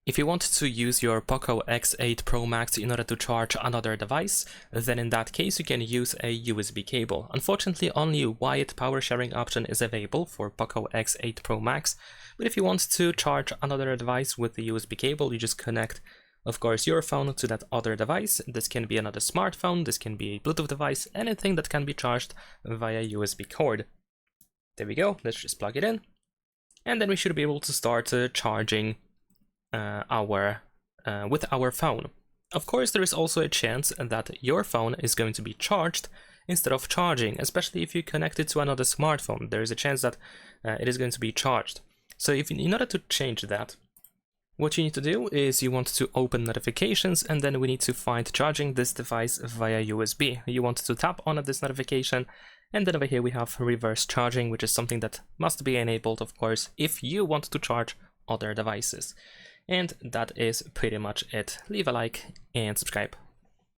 If you want to use your POCO X8 Pro Max in order to charge another device, then in that case you can use a USB cable. Unfortunately, only a wired power sharing option is available for POCO X8 Pro Max, but if you want to charge another device with the USB cable, you just connect, of course, your phone to that other device. This can be another smartphone, this can be a Bluetooth device, anything that can be charged via USB cord. There we go, let's just plug it in, and then we should be able to start charging with our phone. Of course, there is also a chance that your phone is going to be charged instead of charging, especially if you connect it to another smartphone. There is a chance that it is going to be charged. So in order to change that, what you need to do is you want to open notifications, and then we need to find charging this device via USB. You want to tap on this notification, and then over here we have reverse charging, which is something that must be enabled, of course, if you want to charge other devices. And that is pretty much it. Leave a like and subscribe.